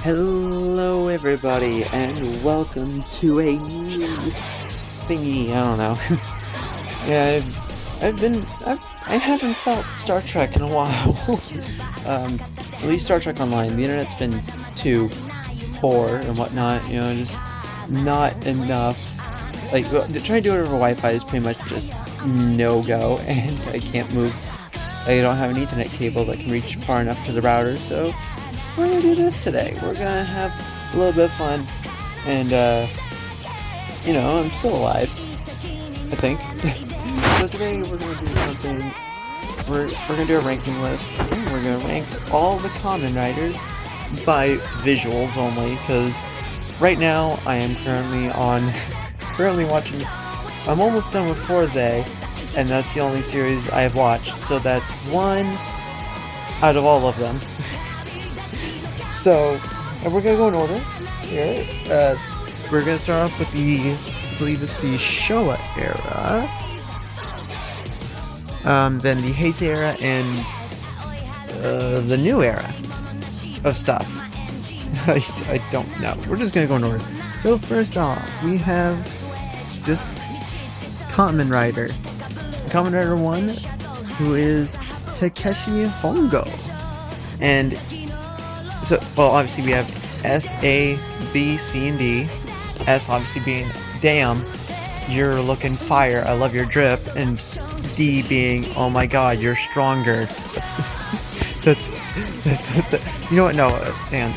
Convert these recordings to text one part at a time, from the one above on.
Hello everybody and welcome to a new thingy, I don't know. Yeah, I haven't felt Star Trek in a while. At least Star Trek Online. The internet's been too poor and whatnot, just not enough. Like, trying to do it over Wi-Fi is pretty much just no-go, and I can't move. I don't have an Ethernet cable that can reach far enough to the router, so we're gonna do this today. We're gonna have a little bit of fun, and I'm still alive, I think. So today we're gonna do something. We're gonna do a ranking list. We're gonna rank all the Kamen Riders by visuals only, because right now I am currently watching. I'm almost done with Fourze, and that's the only series I have watched. So that's one out of all of them. So, and we're gonna go in order here. We're gonna start off with I believe it's the Showa era, then the Heisei era, and the new era of stuff. I don't know. We're just gonna go in order. So first off, we have just Kamen Rider 1, who is Takeshi Hongo, and so, well, obviously we have S, A, B, C, and D. S obviously being, damn, you're looking fire, I love your drip, and D being, oh my god, you're stronger. that's you know what, no, man.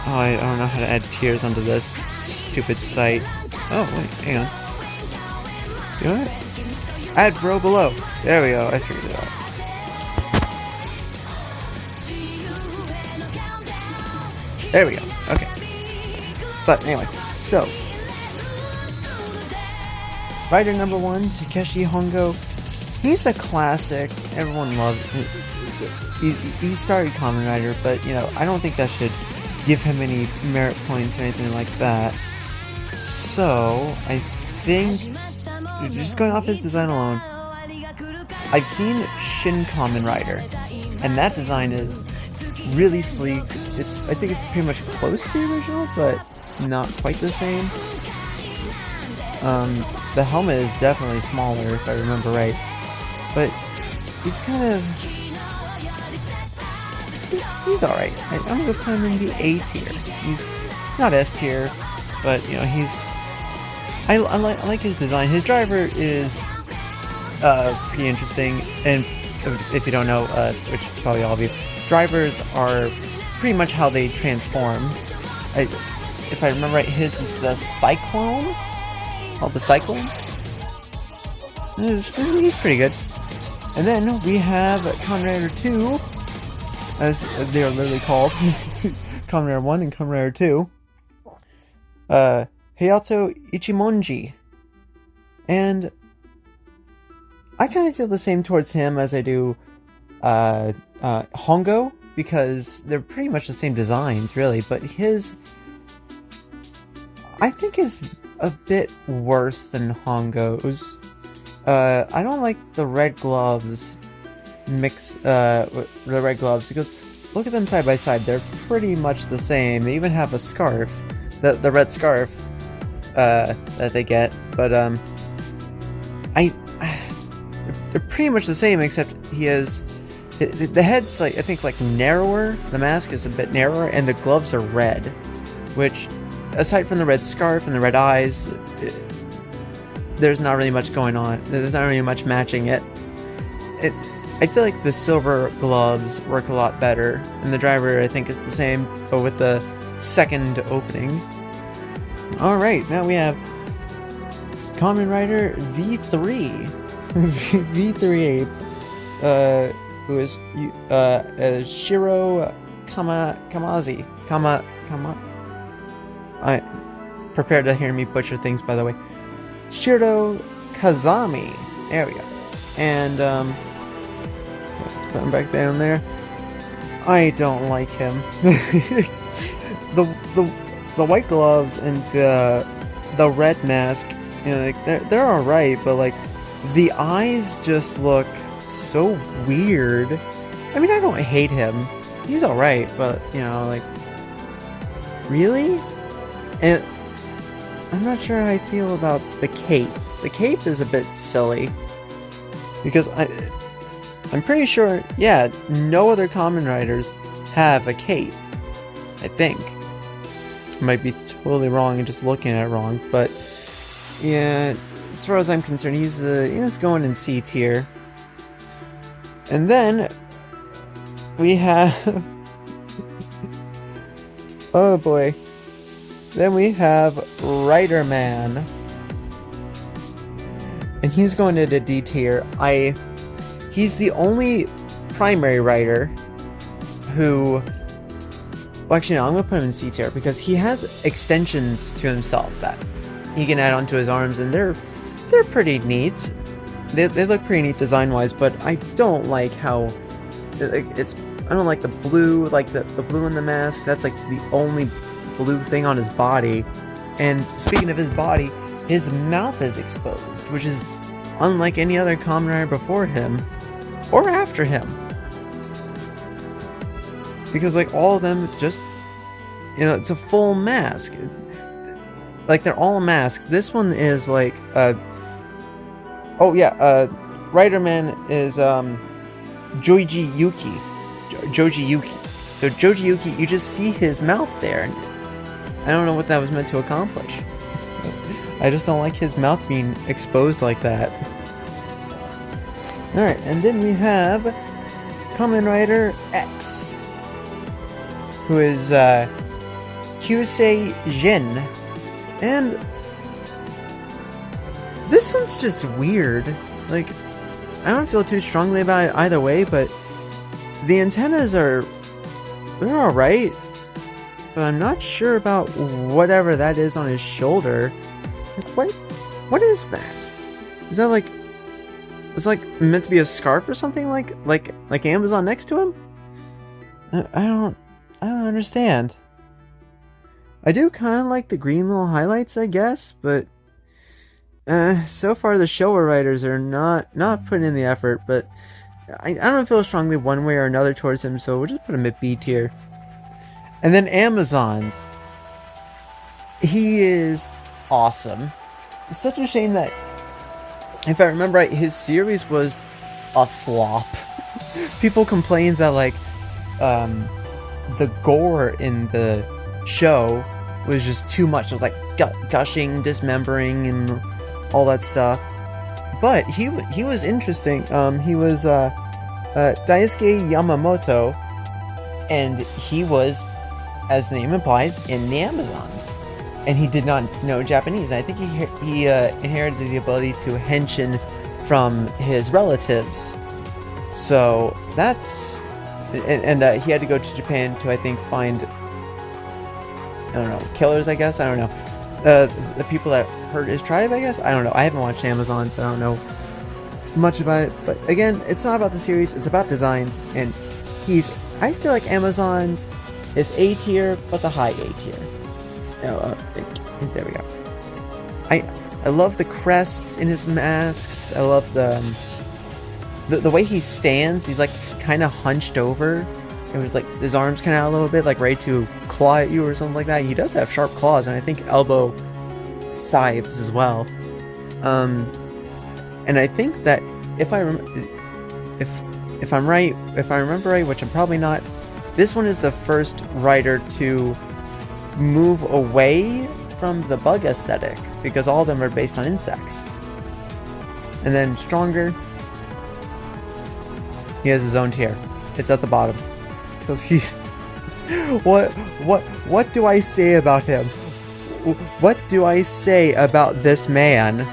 Oh, I don't know how to add tears onto this stupid site. Oh, wait, hang on. Do it? Add row below. There we go, I figured it out. There we go. Okay. But anyway, so Rider number 1, Takeshi Hongo. He's a classic. Everyone loves him. He started Kamen Rider, but I don't think that should give him any merit points or anything like that. So I think, just going off his design alone, I've seen Shin Kamen Rider, and that design is really sleek. I think it's pretty much close to the original, but not quite the same. The helmet is definitely smaller, if I remember right. But he's kind of... He's alright. I'm gonna put him in the A tier. He's not S tier, but he's... I like his design. His driver is pretty interesting, and if you don't know, which probably all of you, drivers are pretty much how they transform. If I remember right, his is the Cyclone? Called the Cyclone? He's pretty good. And then we have Kamen Rider 2, as they are literally called. Kamen Rider 1 and Kamen Rider 2. Hayato Ichimonji. And I kind of feel the same towards him as I do Hongo, because they're pretty much the same designs, really, but his, I think, is a bit worse than Hongo's. I don't like the red gloves the red gloves, because look at them side by side, they're pretty much the same. They even have a scarf, the red scarf that they get, but they're pretty much the same, except he has... The head's, I think, narrower. The mask is a bit narrower, and the gloves are red. Which, aside from the red scarf and the red eyes, there's not really much going on. There's not really much matching it. I feel like the silver gloves work a lot better, and the driver, I think, is the same, but with the second opening. Alright, now we have Kamen Rider V3. V3, who is Shiro Kamazi. I prepared to hear me butcher things, by the way. Shiro Kazami. There we go. And let's put him back down there. I don't like him. the white gloves and the red mask, they're alright, but the eyes just look so weird. I mean, I don't hate him. he's alright, but, you know, like, really? And I'm not sure how I feel about the cape. The cape is a bit silly, because I'm pretty sure, yeah, no other Kamen Riders have a cape, I think. I might be totally wrong and just looking at it wrong, but yeah, as far as I'm concerned, he's going in C tier. And then we have oh boy. Then we have Rider Man. And he's going into D tier. He's the only primary rider who... Well, actually, no, I'm going to put him in C tier because he has extensions to himself that he can add onto his arms, and they're pretty neat. They look pretty neat design-wise, but I don't like how... I don't like the blue, like the blue in the mask. That's like the only blue thing on his body. And speaking of his body, his mouth is exposed, which is unlike any other Kamen Rider before him or after him. Because like all of them just, you know, it's a full mask. Like they're all masked. This one is like Rider Man is Joji Yuki. So Joji Yuki, you just see his mouth there. And I don't know what that was meant to accomplish. I just don't like his mouth being exposed like that. Alright, and then we have Kamen Rider X, who is Kyusei Jin. And this one's just weird. Like, I don't feel too strongly about it either way, but the antennas they're alright. But I'm not sure about whatever that is on his shoulder. Like, what is that? Is that like... It's like meant to be a scarf or something? Like Amazon next to him? I don't understand. I do kind of like the green little highlights, I guess, but so far the Showa writers are not putting in the effort, but I don't feel strongly one way or another towards him, so we'll just put him at B tier. And then Amazon. He is awesome. It's such a shame that, if I remember right, his series was a flop. People complained that like the gore in the show was just too much. It was like gushing, dismembering, and all that stuff. But he was interesting. He was Daisuke Yamamoto, and he was, as the name implies, in the Amazons. And he did not know Japanese. And I think he inherited the ability to henshin from his relatives. So that's... And he had to go to Japan to, I think, find... I don't know, killers, I guess? I don't know. The people that hurt his tribe, I guess? I don't know. I haven't watched Amazon, so I don't know much about it. But again, it's not about the series. It's about designs. And I feel like Amazon's is A tier, but the high A tier. Oh, there we go. I love the crests in his masks. I love the way he stands. He's like kind of hunched over. It was like his arms kind of out a little bit, like ready to claw at you or something like that. He does have sharp claws, and I think elbow scythes as well. And I think that if I remember right, which I'm probably not, this one is the first rider to move away from the bug aesthetic, because all of them are based on insects. And then Stronger, he has his own tier. It's at the bottom. Because he's... What do I say about him? What do I say about this man?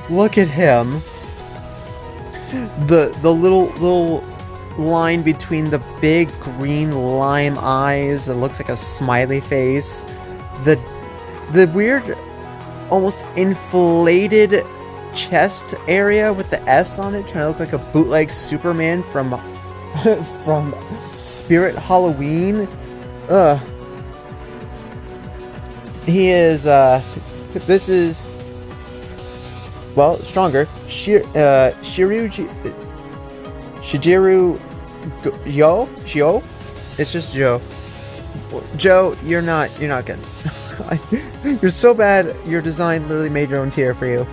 Look at him. The little line between the big green lime eyes that looks like a smiley face, the weird almost inflated chest area with the S on it, trying to look like a bootleg Superman from Spirit Halloween. He is this is, well, Stronger. Shigeru Shio, It's just Joe. Joe, you're not good. You're so bad. Your design literally made your own tier for you.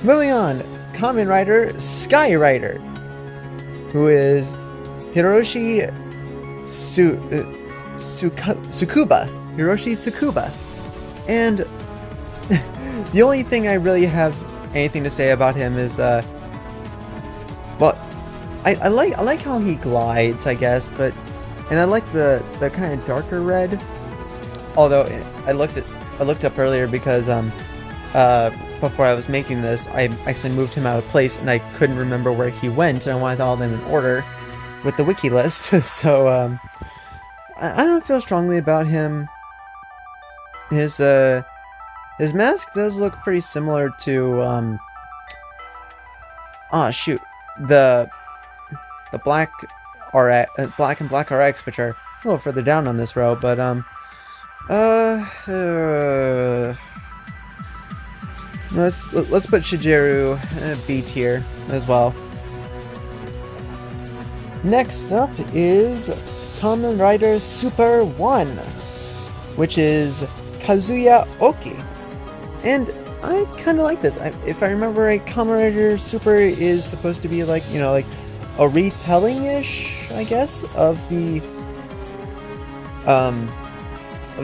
Moving on, Kamen Rider Sky Rider, who is Hiroshi Tsukuba. Hiroshi Tsukuba. And the only thing I really have anything to say about him is, well, I like how he glides, I guess, and I like the kind of darker red. Although I looked up earlier because before I was making this, I actually moved him out of place and I couldn't remember where he went, and I wanted all of them in order with the wiki list. So I don't feel strongly about him. His mask does look pretty similar to the black and black RX, which are a little further down on this row, but let's put Shigeru B tier as well. Next up is Kamen Rider Super 1, which is Kazuya Oki. And I kind of like this. If I remember right, Kamen Rider Super is supposed to be like, like a retelling-ish, I guess, of the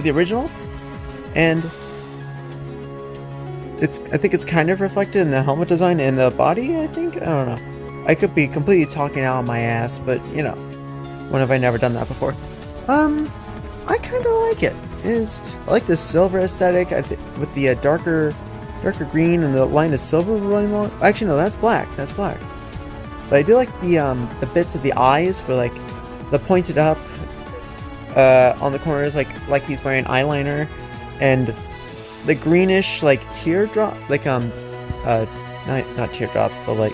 original. And I think it's kind of reflected in the helmet design and the body, I think. I don't know. I could be completely talking out of my ass, but when have I never done that before? I kind of like it. I like the silver aesthetic. With the darker green and the line of silver running along. Actually, no, that's black. That's black. But I do like the bits of the eyes where like the pointed up on the corners, like he's wearing eyeliner, and the greenish like teardrop, like not teardrops, but like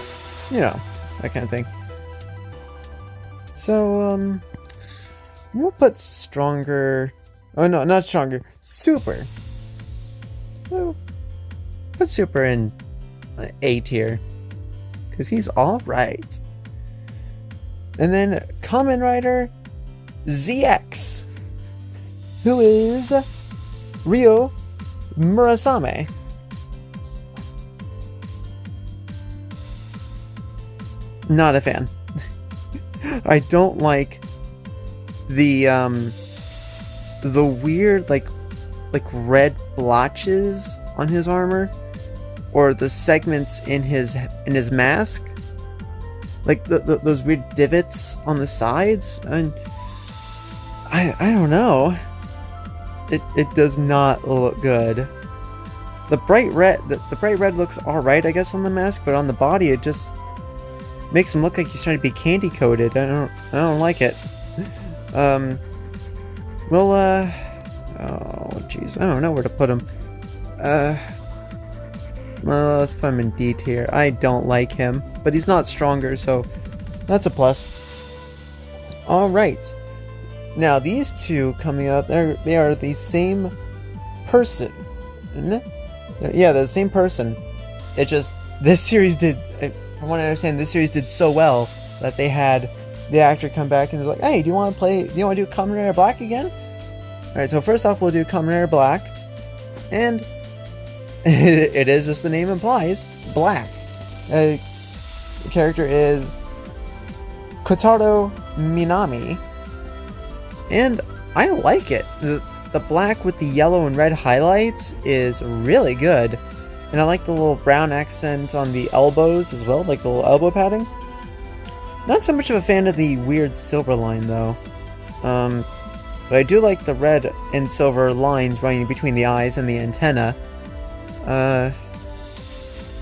that kind of thing. So we'll put stronger. Oh no, not stronger. Super. We'll put Super in A tier because he's all right. And then Kamen Rider ZX, who is Ryo Murasame. Not a fan. I don't like the weird like red blotches on his armor, or the segments in his mask, like those weird divots on the sides, and I don't know. It does not look good. The bright red looks alright, I guess, on the mask, but on the body it just makes him look like he's trying to be candy coated. I don't like it. Oh jeez, I don't know where to put him. Well, let's put him in D tier. I don't like him, but he's not stronger, so that's a plus. Alright. Now, these two coming up, they are the same person. Isn't it? Yeah, they're the same person. It just, this series did, from what I understand, this series did so well that they had the actor come back and they're like, hey, do you want to do Kamen Rider Black again? Alright, so first off, we'll do Kamen Rider Black. And it is, as the name implies, black. The character is Kotaro Minami. And I like it. The black with the yellow and red highlights is really good. And I like the little brown accent on the elbows as well, like the little elbow padding. Not so much of a fan of the weird silver line, though. But I do like the red and silver lines running between the eyes and the antenna.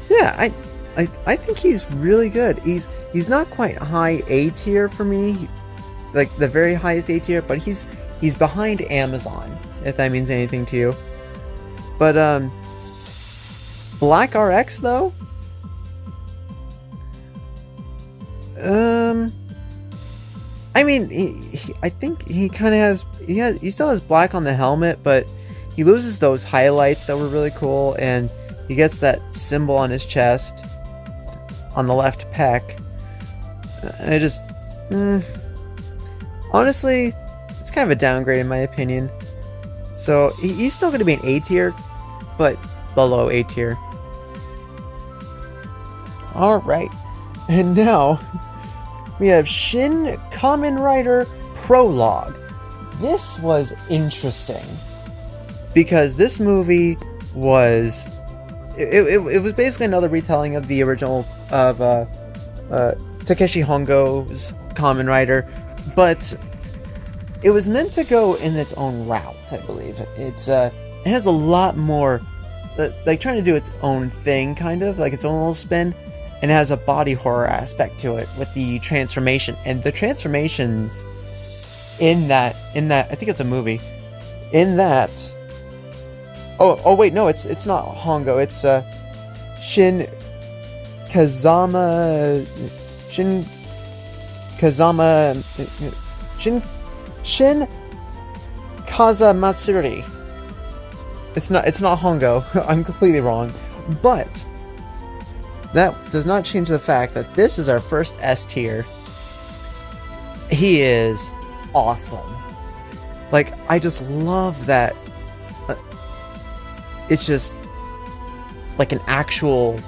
Yeah, I think he's really good. He's not quite high A tier for me, like the very highest A tier, but he's behind Amazon, if that means anything to you. But Black RX though, I mean, I think he kind of has, he still has black on the helmet, but he loses those highlights that were really cool, and he gets that symbol on his chest, on the left pec. I just, Honestly, it's kind of a downgrade in my opinion. So he's still going to be an A tier, but below A tier. Alright, and now we have Shin Kamen Rider Prologue. This was interesting because this movie was it was basically another retelling of the original of Takeshi Hongo's Kamen Rider, but it was meant to go in its own route. I believe it has a lot more like trying to do its own thing, kind of like its own little spin. And it has a body horror aspect to it with the transformation. And the transformations in that I think it's a movie. In that Oh wait, no, it's not Hongo, it's Shin Kazama Kazamatsuri. It's not Hongo. I'm completely wrong. But that does not change the fact that this is our first S tier. He is awesome. Like, I just love that. It's just like an actual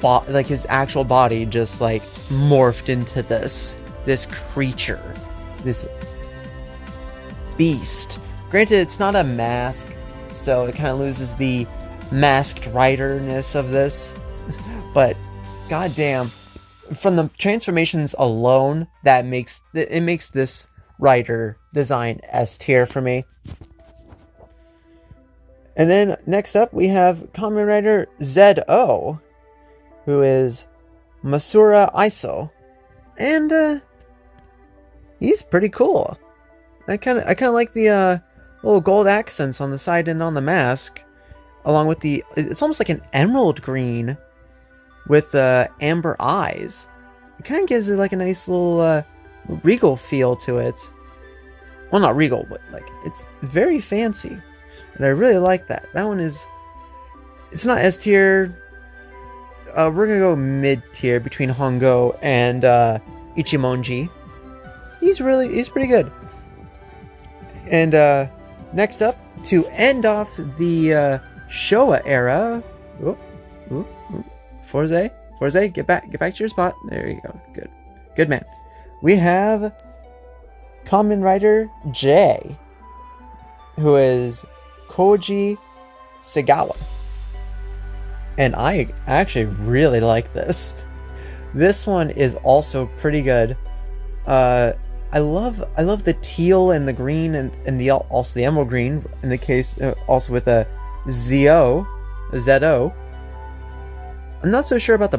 like his actual body just like morphed into this creature, this beast. Granted, it's not a mask, so it kind of loses the masked rider-ness of this. But goddamn, from the transformations alone, it makes this rider design S tier for me. And then next up we have Kamen Rider ZO, who is Masura Iso, and he's pretty cool. I kind of like the little gold accents on the side and on the mask, along with it's almost like an emerald green with amber eyes. It kind of gives it like a nice little regal feel to it. Well, not regal, but like it's very fancy. And I really like that. That one it's not S tier. We're gonna go mid tier between Hongo and Ichimonji. He's pretty good. And next up, to end off the Showa era, Fourze, get back to your spot. There you go. Good man. We have Kamen Rider J, who is Koji Segawa. And I actually really like this. This one is also pretty good. I love the teal and the green and also the emerald green in the case, also with a ZO. I'm not so sure about the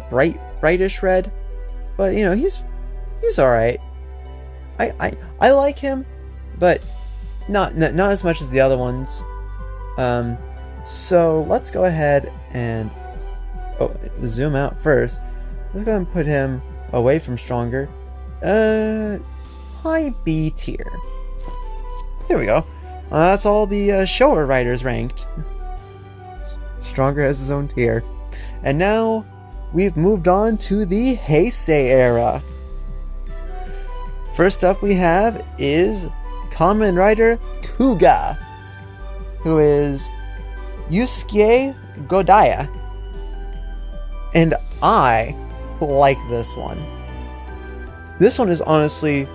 brightish red, but you know, he's all right. I like him, but not as much as the other ones. So let's go ahead and zoom out first. Let's go and put him away from stronger. High B tier. There we go. That's all the Showa riders ranked. Stronger has his own tier. And now we've moved on to the Heisei era. First up we have is Kamen Rider Kuga, who is Yusuke Godaya. And I like this one. This one is honestly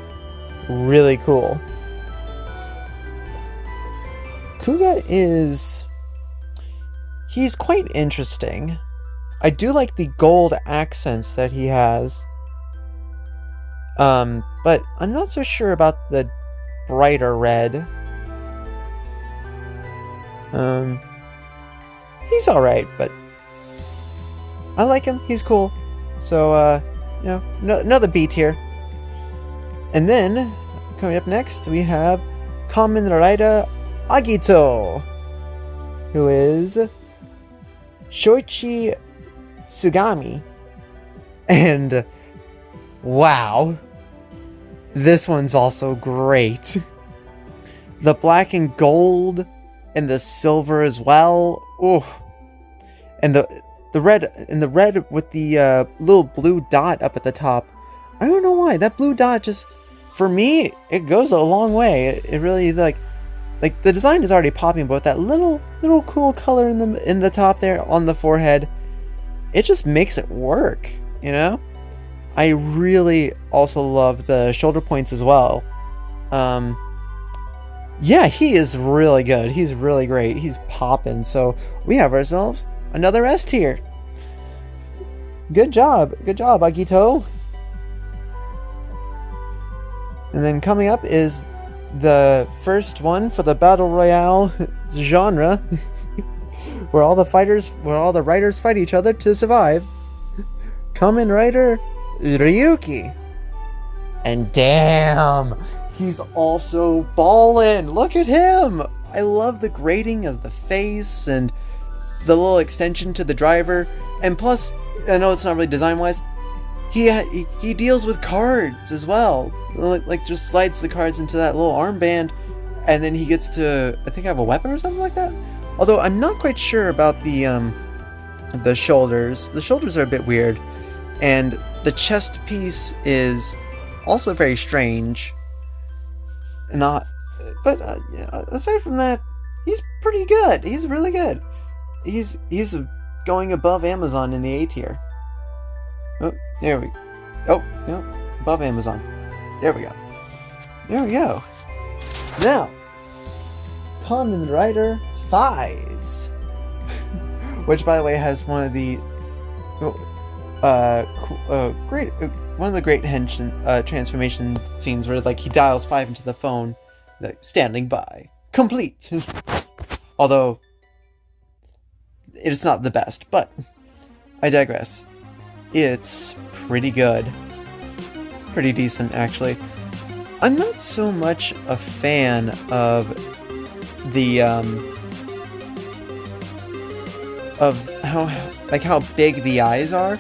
really cool. Kuga he's quite interesting. I do like the gold accents that he has. But I'm not so sure about the brighter red. He's alright, but I like him. He's cool. So, another B tier. And then, coming up next, we have Kamen Rider Agito, who is Shoichi Sugami. And wow, this one's also great. The black and gold and the silver as well. Ooh. And the red with the little blue dot up at the top. I don't know why that blue dot just for me, it goes a long way. It really like the design is already popping, but with that little cool color in the top there on the forehead, it just makes it work, you know? I really also love the shoulder points as well. Yeah, he is really good. He's really great. He's popping. So we have ourselves another S tier. Good job, Agito. And then coming up is the first one for the Battle Royale genre, where all the riders fight each other to survive. Kamen Rider Ryuki. And damn, he's also ballin'. Look at him. I love the grading of the face and the little extension to the driver. And plus, I know it's not really design-wise, he deals with cards as well. Like just slides the cards into that little armband, and then he gets to, I think, have a weapon or something like that. Although I'm not quite sure about the shoulders. The shoulders are a bit weird, and the chest piece is also very strange. But aside from that, he's pretty good. He's really good. He's going above Amazon in the A tier. Oh, there we go. Oh, no, above Amazon. There we go. There we go. Now, Kamen Rider Fourze, which, by the way, has one of the great henshin transformation scenes where like he dials 5 into the phone, like standing by, complete. Although it's not the best, but I digress. It's pretty good. Pretty decent, actually. I'm not so much a fan of the, of how big the eyes are.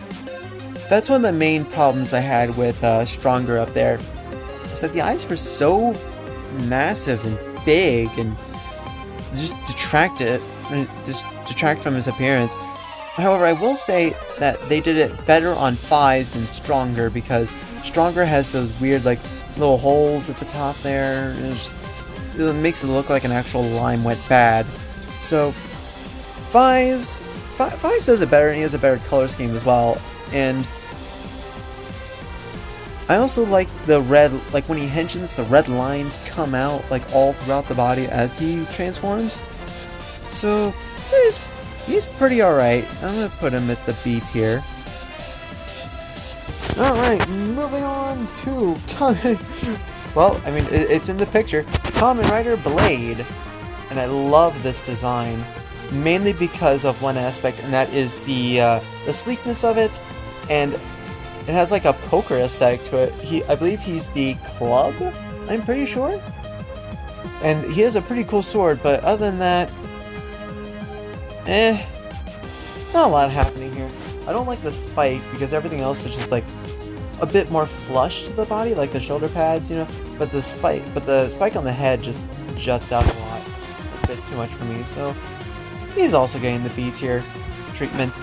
That's one of the main problems I had with Stronger up there, is that the eyes were so massive and big and just detract from his appearance. However, I will say that they did it better on Fourze than Stronger, because Stronger has those weird like little holes at the top there. It makes it look like an actual lime went bad. So Fourze does it better, and he has a better color scheme as well. And I also like the red, like when he henshins, the red lines come out like all throughout the body as he transforms. So he's pretty alright. I'm gonna put him at the B tier. Alright, moving on to well, I mean, it's in the picture. Kamen Rider Blade. And I love this design, mainly because of one aspect, and that is the sleekness of it, and it has like a poker aesthetic to it. I believe he's the club, I'm pretty sure. And he has a pretty cool sword, but other than that, not a lot happening here. I don't like the spike because everything else is just like a bit more flush to the body, like the shoulder pads, you know. But the spike on the head just juts out a bit too much for me. So he's also getting the B tier treatment.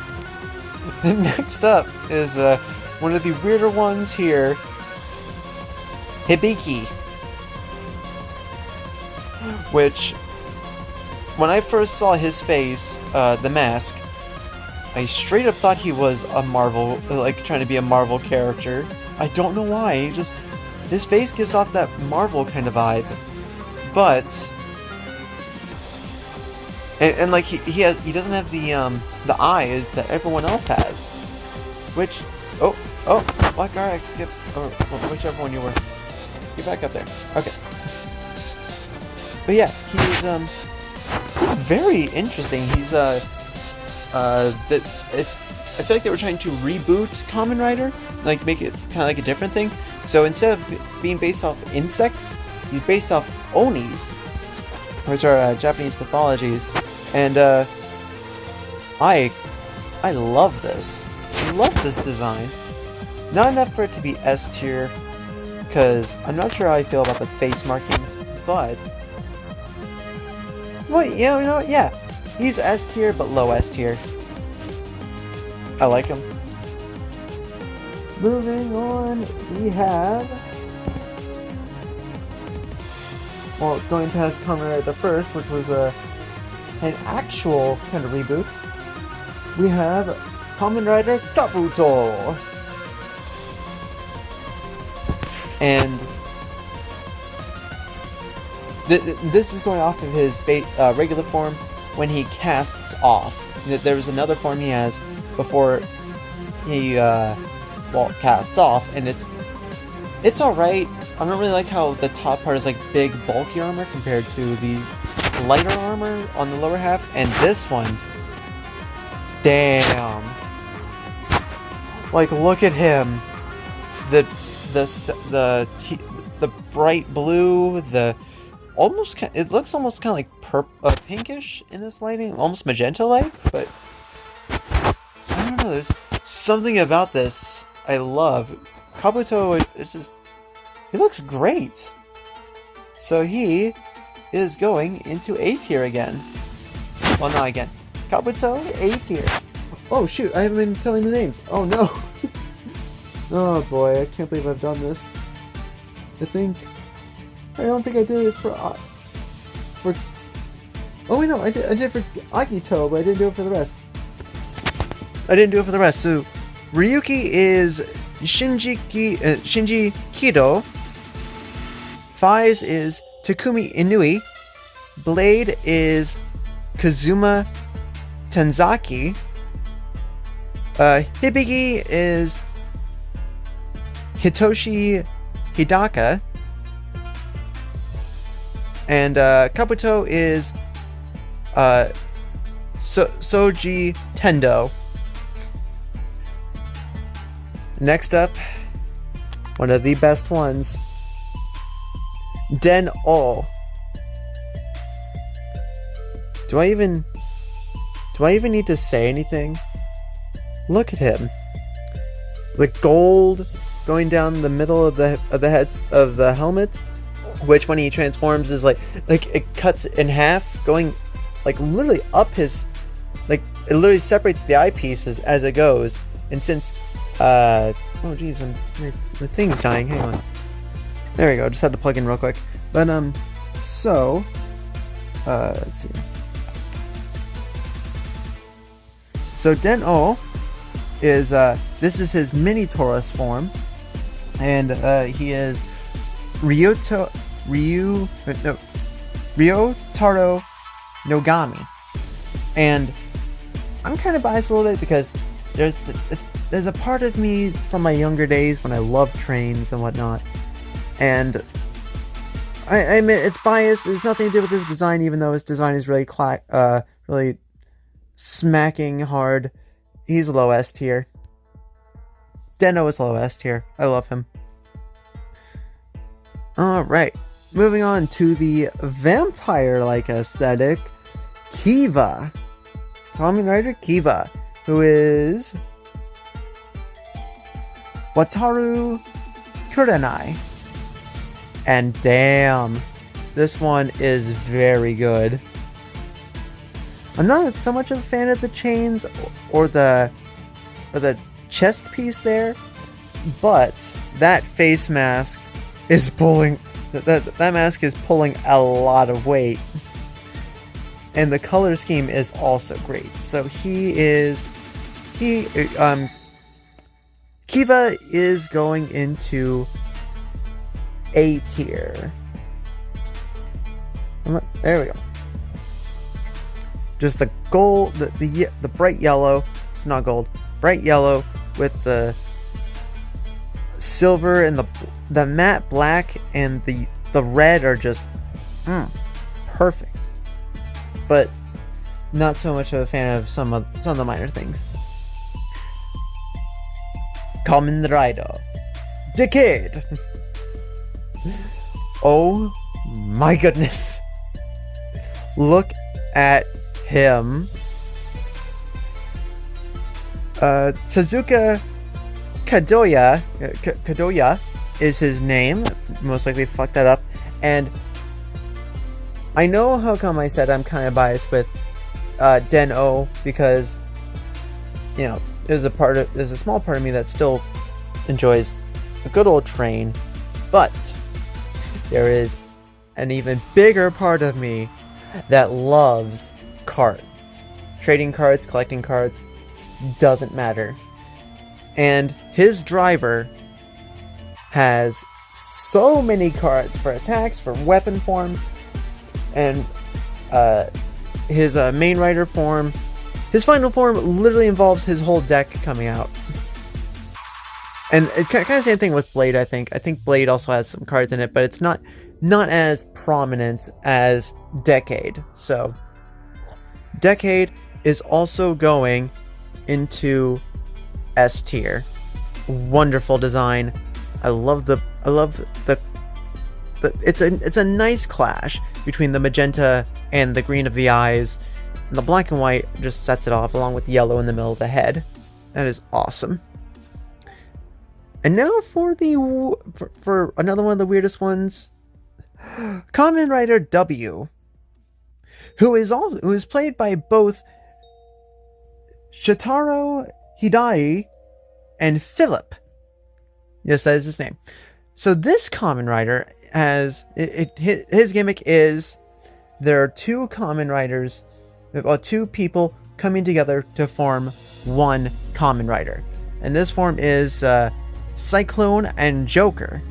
Next up is one of the weirder ones here, Hibiki, which, when I first saw his face, the mask, I straight up thought he was a Marvel, like trying to be a Marvel character. I don't know why. His face gives off that Marvel kind of vibe, but and like he doesn't have the eyes that everyone else has, which Black RX skip, or whichever one you were. Get back up there. Okay. But yeah, he's very interesting. He's I feel like they were trying to reboot Kamen Rider, like make it kind of like a different thing. So instead of being based off insects, he's based off Onis, which are Japanese pathologies. And I love this. I love this design. Not enough for it to be S tier, because I'm not sure how I feel about the face markings, but well, you know what? Yeah, he's S tier, but low S tier. I like him. Moving on, we have well, going past Kamen Rider the First, which was an actual kind of reboot, we have Kamen Rider Kabuto. And this is going off of his regular form when he casts off. There's another form he has before he casts off, and it's alright. I don't really like how the top part is like big bulky armor compared to the lighter armor on the lower half, and this one, damn, like look at him, the bright blue, the almost, it looks almost kind of like pinkish in this lighting, almost magenta-like, but I don't know, there's something about this I love. Kabuto is just, he looks great. So he is going into A tier again. Well, not again. Kabuto, A tier. Oh shoot, I haven't been telling the names. Oh no. Oh boy, I can't believe I've done this. I don't think I did it for oh wait, no, I did it for Akito, but I didn't do it for the rest. So Ryuki is Shinji Kido. Fourze is Takumi Inui. Blade is Kazuma Tenzaki. Hibiki is Hitoshi Hidaka. And Kabuto is Soji Tendo. Next up, one of the best ones, Den-O. Do I even need to say anything? Look at him. The gold going down the middle of the heads of the helmet, which when he transforms is like it cuts in half, going like literally up his, like it literally separates the eyepieces as it goes. And since oh geez, my thing's dying. Hang on. There we go. Just had to plug in real quick. But so let's see. So Den-O is this is his mini Taurus form, and he is Ryotaro Nogami. And I'm kind of biased a little bit because there's a part of me from my younger days when I loved trains and whatnot, and I admit it's biased. It's nothing to do with his design, even though his design is really really smacking hard. He's low S tier. Den-O is low S tier. I love him. Alright, moving on to the vampire-like aesthetic, Kiva. Kamen Rider Kiva, who is Wataru Kurenai. And damn, this one is very good. I'm not so much of a fan of the chains or the chest piece there, but that face mask is pulling, that mask is pulling a lot of weight. And the color scheme is also great. So Kiva is going into A tier. There we go. Just the gold, the bright yellow. It's not gold. Bright yellow with the silver and the matte black and the red are just perfect. But not so much of a fan of some of the minor things. Kamen Rider Decade. Oh my goodness. Look at him. Suzuka Kadoya is his name. Most likely fucked that up. And I know how come I said I'm kind of biased with Den-O, because you know there's a small part of me that still enjoys a good old train, but there is an even bigger part of me that loves cards. Trading cards, collecting cards, doesn't matter. And his driver has so many cards for attacks, for weapon form, and his main rider form. His final form literally involves his whole deck coming out. And it's kind of the same thing with Blade, I think. I think Blade also has some cards in it, but it's not as prominent as Decade. So, Decade is also going into S tier. Wonderful design. I love the it's a nice clash between the magenta and the green of the eyes. And the black and white just sets it off, along with the yellow in the middle of the head. That is awesome. And now for another one of the weirdest ones, Kamen Rider W, who is played by both Shotaro Hidai and Philip. Yes, that is his name. So this Kamen Rider has his gimmick is there are two Kamen Riders, two people coming together to form one Kamen Rider, and this form is Cyclone and Joker,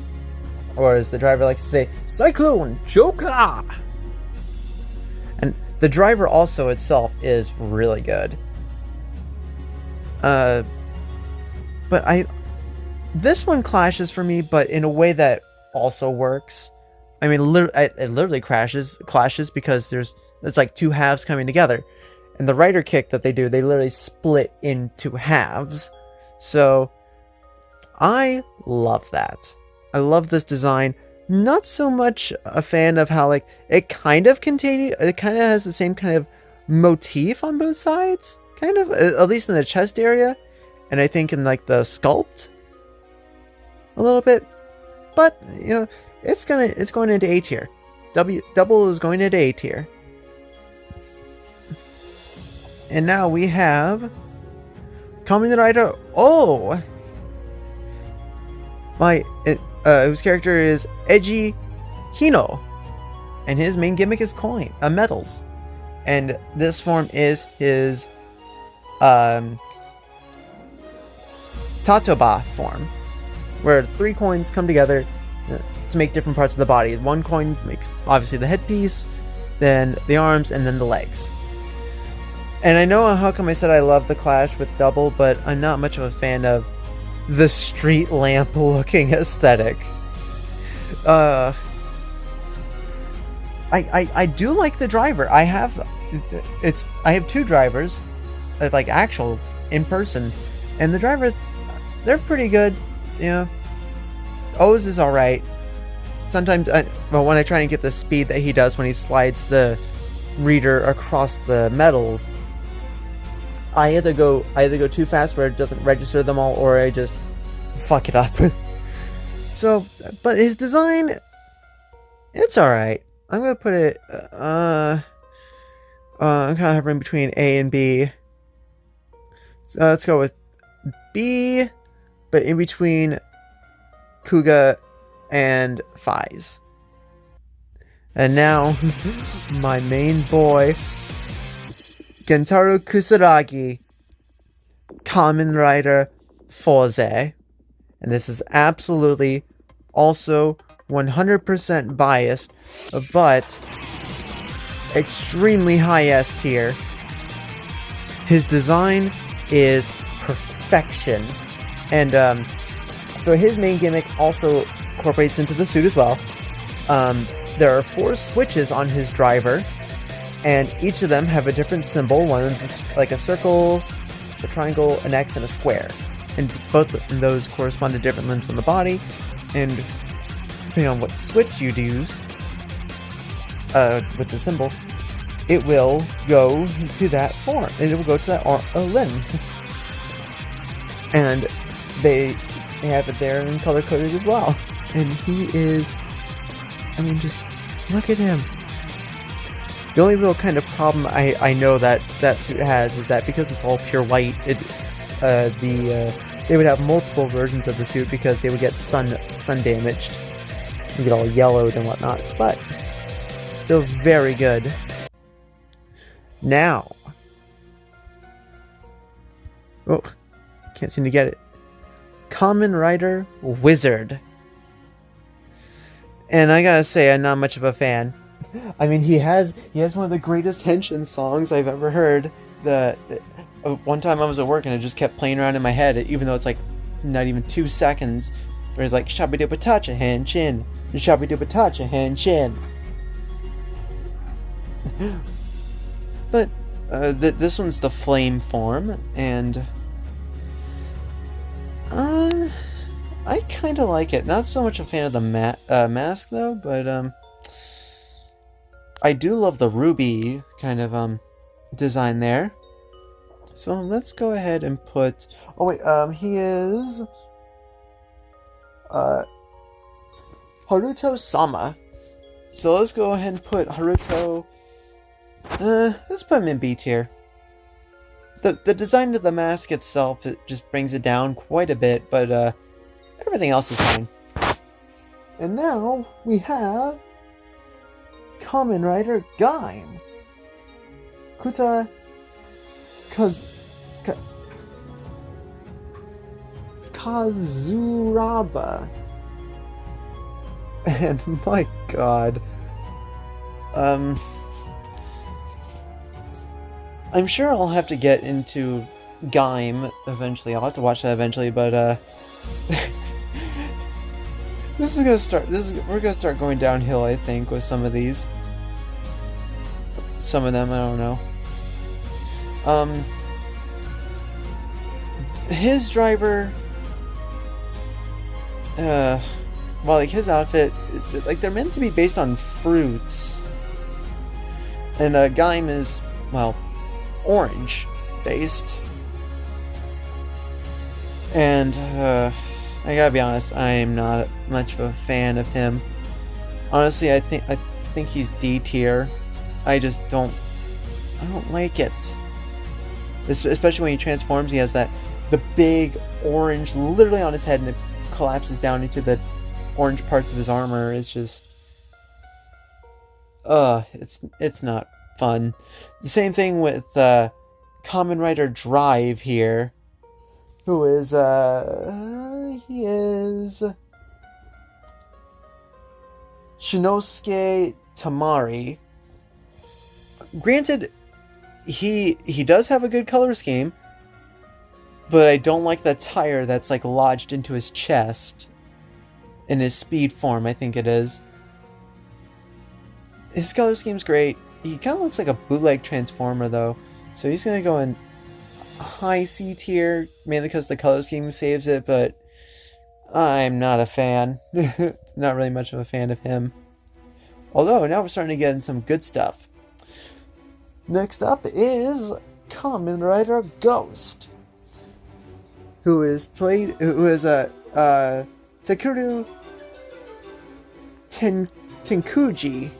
or as the driver likes to say, Cyclone Joker. And the driver also itself is really good. But this one clashes for me, but in a way that also works. I mean, it literally clashes because it's like two halves coming together, and the rider kick that they do, they literally split into halves. So I love that. I love this design. Not so much a fan of how it kind of has the same kind of motif on both sides, kind of, at least in the chest area, and I think in the sculpt a little bit. But it's going into A tier. Double is going into A tier. And now we have Kamen Rider O, whose character is Eiji Hino, and his main gimmick is medals, and this form is his Tatoba form, where 3 coins come together to make different parts of the body. 1 coin makes obviously the headpiece, then the arms, and then the legs. And I know how come I said I love the clash with Double, but I'm not much of a fan of the street lamp looking aesthetic. I do like the driver. I have 2 drivers, actual in person, and the driver, they're pretty good. O's is alright. Sometimes, when I try and get the speed that he does when he slides the reader across the medals, I either go too fast where it doesn't register them all, or I just fuck it up. So, but his design, it's alright. I'm gonna put it, I'm kind of hovering between A and B. So, let's go with B, but in between Kuga and Fourze. And now, my main boy, Gentaro Kusaragi, Kamen Rider Fourze. And this is absolutely also 100% biased, but extremely high S tier. His design is perfection. And so his main gimmick also incorporates into the suit as well. There are 4 switches on his driver, and each of them have a different symbol. One of them is like a circle, a triangle, an X, and a square. And both of those correspond to different limbs on the body, and depending on what switch you use with the symbol, it will go to that form, and it will go to that limb. And they have it there and color coded as well. And he is, I mean, just look at him. The only real kind of problem I know that suit has is that because it's all pure white, they would have multiple versions of the suit because they would get sun damaged and get all yellowed and whatnot. But still very good. Now. Oh, can't seem to get it. Kamen Rider Wizard. And I gotta say, I'm not much of a fan. I mean, he has one of the greatest Henshin songs I've ever heard. One time I was at work and it just kept playing around in my head, even though it's like not even 2 seconds. Where it's like Shabba-dibba-tacha Henshin, Shabba-dibba-tacha Henshin. But this one's the flame form, and I kind of like it. Not so much a fan of the mask though, but I do love the ruby kind of design there. So let's go ahead and put. Oh wait, he is Haruto Sama. So let's go ahead and put Haruto. Let's put him in B tier. The design of the mask itself, it just brings it down quite a bit, but everything else is fine. And now we have Kamen Rider Gaim. Kazuraba. And my god. I'm sure I'll have to get into Gaim eventually. I'll have to watch that eventually, but we're gonna start going downhill, I think, with some of these. Some of them, I don't know. His driver, well, like his outfit, like they're meant to be based on fruits, and Gaim is, well, orange based, and I gotta be honest, I am not much of a fan of him. Honestly, I think he's D tier. I don't like it. Especially when he transforms, he has the big orange literally on his head, and it collapses down into the orange parts of his armor. It's just, it's not fun. The same thing with Kamen Rider Drive here, who is he is Shinosuke Tamari. Granted, he does have a good color scheme, but I don't like the tire that's like lodged into his chest in his speed form, I think it is. His color scheme's great. He kind of looks like a bootleg Transformer though, so he's gonna go in high C tier, mainly because the color scheme saves it, but I'm not a fan. Not really much of a fan of him. Although, now we're starting to get in some good stuff. Next up is Kamen Rider Ghost, who is Takeru Tenkuji.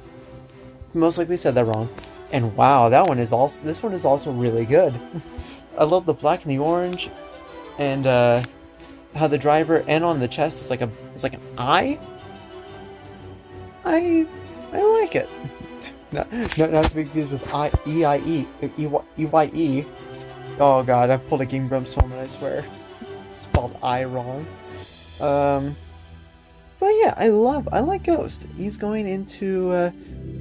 Most likely said that wrong. And wow, this one is also really good. I love the black and the orange, and how the driver and on the chest is like an eye. I like it. Not to be confused with EYE. Oh god, I pulled a Game Grumps moment, I swear. Spelled I wrong. But yeah, I like Ghost. He's going into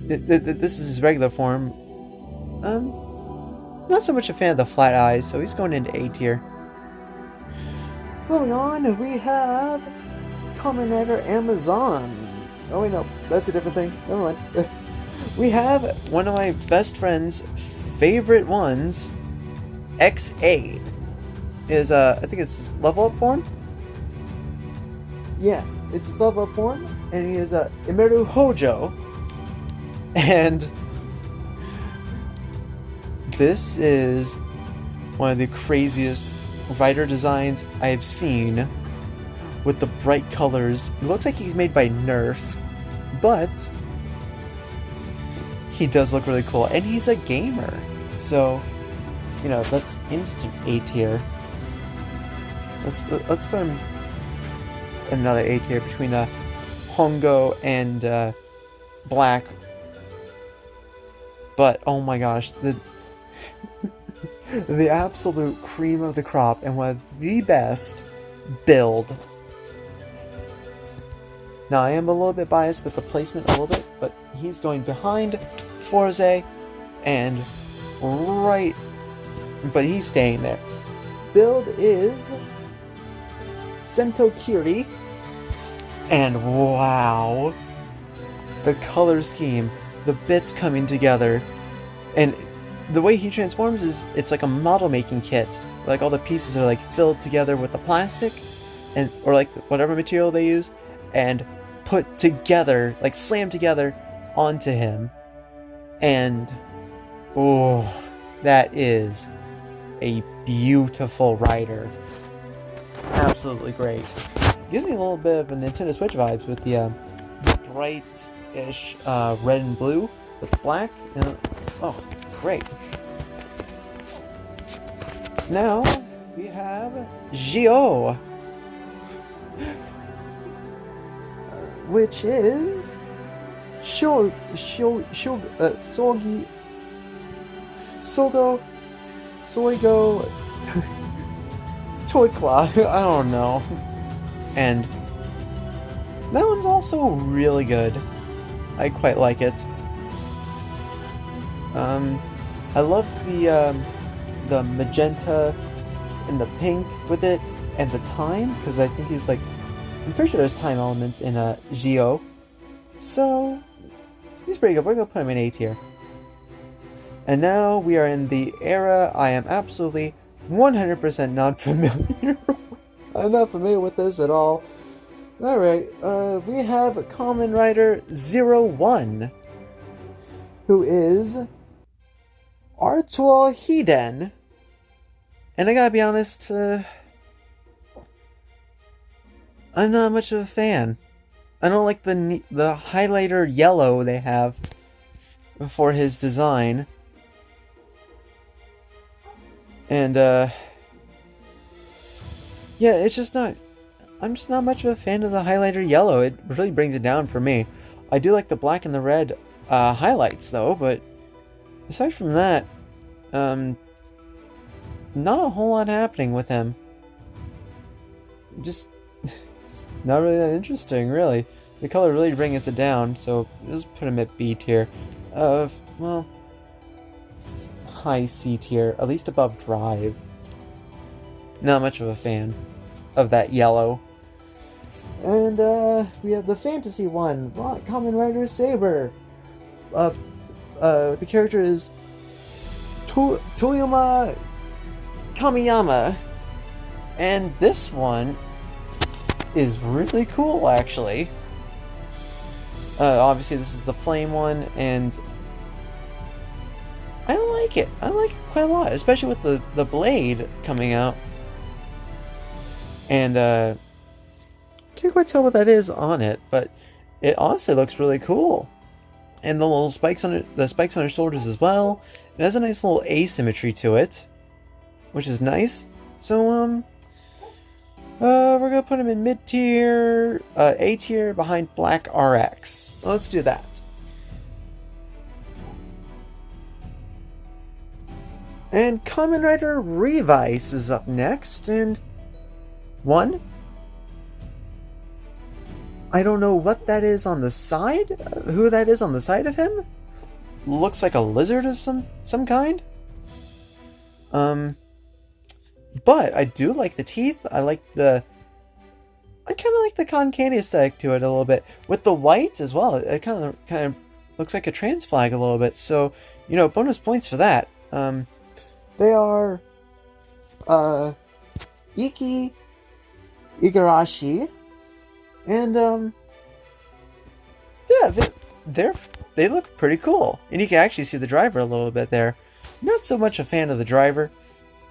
this is his regular form. Not so much a fan of the flat eyes, so he's going into A tier. Moving on, we have Kamen Rider Amazon. Oh wait, no, that's a different thing. Never mind. We have one of my best friend's favorite ones, XA. Is I think it's his level up form. Yeah, it's his level up form, and he is Imeru Hojo. And this is one of the craziest rider designs I've seen, with the bright colors. It looks like he's made by Nerf, but he does look really cool, and he's a gamer, so you know that's instant A tier. Let's put him another A tier between Hongo and Black. But oh my gosh, the absolute cream of the crop and one of the best build. Now I am a little bit biased with the placement a little bit, but he's going behind Fourze and right, but he's staying there. Build is Sentokiri, and wow, the color scheme, the bits coming together, and the way he transforms is it's like a model making kit. Like all the pieces are like filled together with the plastic, and or like whatever material they use, and put together, like slammed together onto him. And oh, that is a beautiful rider. Absolutely great. Gives me a little bit of a Nintendo Switch vibes with the bright-ish red and blue with black. Oh, it's great. Now we have Gio, which is Soigo Toikwa, I don't know. And that one's also really good. I quite like it. I love the magenta and the pink with it, and the time, because I think he's like, I'm pretty sure there's time elements in Gio. So he's pretty good. We're gonna put him in A tier. And now we are in the era I am absolutely 100% not familiar. I'm not familiar with this at all. Alright, we have Kamen Rider 01, who is Artual Hiden. And I gotta be honest, I'm not much of a fan. I don't like the highlighter yellow they have for his design. And, yeah, it's just not... I'm just not much of a fan of the highlighter yellow. It really brings it down for me. I do like the black and the red highlights, though, but aside from that, not a whole lot happening with him. Just not really that interesting, really. The color really brings it down, so just put him at B tier. Well, high C tier, at least above Drive. Not much of a fan of that yellow. And we have the fantasy one, Kamen Rider Saber. The character is Toyoma Kamiyama, and this one is really cool, actually. Obviously, this is the flame one, and I like it. I like it quite a lot, especially with the blade coming out. And can't quite tell what that is on it, but it honestly looks really cool. And the little spikes on her shoulders as well. It has a nice little asymmetry to it, which is nice. So we're gonna put him in mid tier, A tier, behind Black RX. Let's do that. And Kamen Rider Revice is up next, and one, I don't know what that is on the side, who that is on the side of him. Looks like a lizard of some kind. But I do like the teeth. I kind of like the cotton candy aesthetic to it a little bit. With the white as well, it kind of looks like a trans flag a little bit. So, bonus points for that. They are Iki Igarashi, and yeah, they look pretty cool, and you can actually see the driver a little bit there. Not so much a fan of the driver,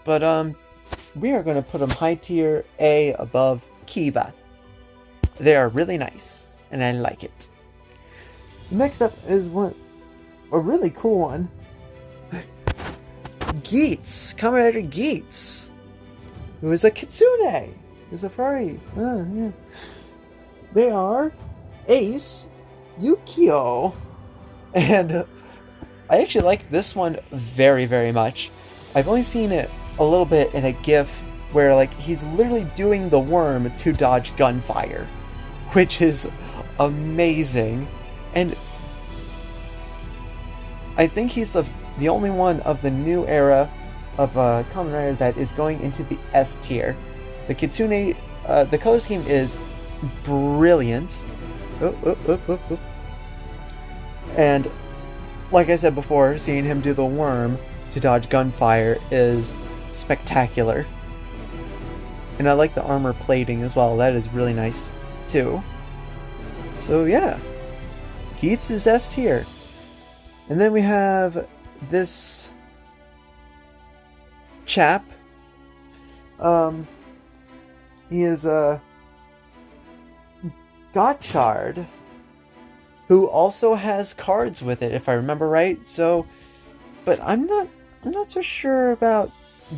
but we are going to put them high tier A above Kiva. They are really nice, and I like it. Next up is a really cool one. Geats, Kamen Rider Geats, who is a kitsune, who's a furry. Yeah. They are Ace, Yukio, and I actually like this one very, very much. I've only seen it a little bit in a GIF where like he's literally doing the worm to dodge gunfire, which is amazing. And I think he's the only one of the new era of Kamen Rider that is going into the S tier. The Kitsune, the color scheme is brilliant. And like I said before, seeing him do the worm to dodge gunfire is spectacular. And I like the armor plating as well. That is really nice too. So yeah, Keats is S tier. And then we have this chap. He is a Gotchard, who also has cards with it, if I remember right. So, but I'm not so sure about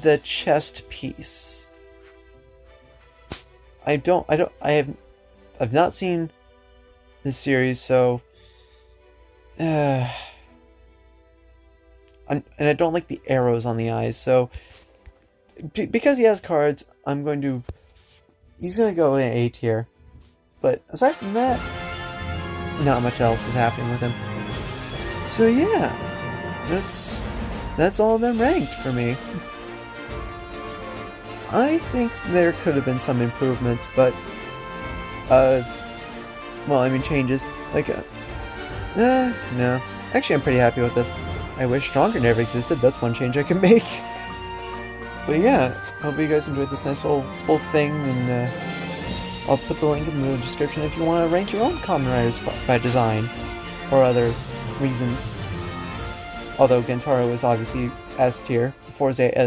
the chest piece. I've not seen this series, so and I don't like the arrows on the eyes, so because he has cards, he's going to go in A tier. But aside from that, not much else is happening with him. So yeah, that's all of them ranked for me. I think there could have been some improvements, but changes. Like no. Actually, I'm pretty happy with this. I wish Stronger never existed. That's one change I can make. But yeah, hope you guys enjoyed this nice whole thing, and I'll put the link in the description if you want to rank your own Kamen Riders by design or other reasons. Although Gentaro is obviously S tier, Fourze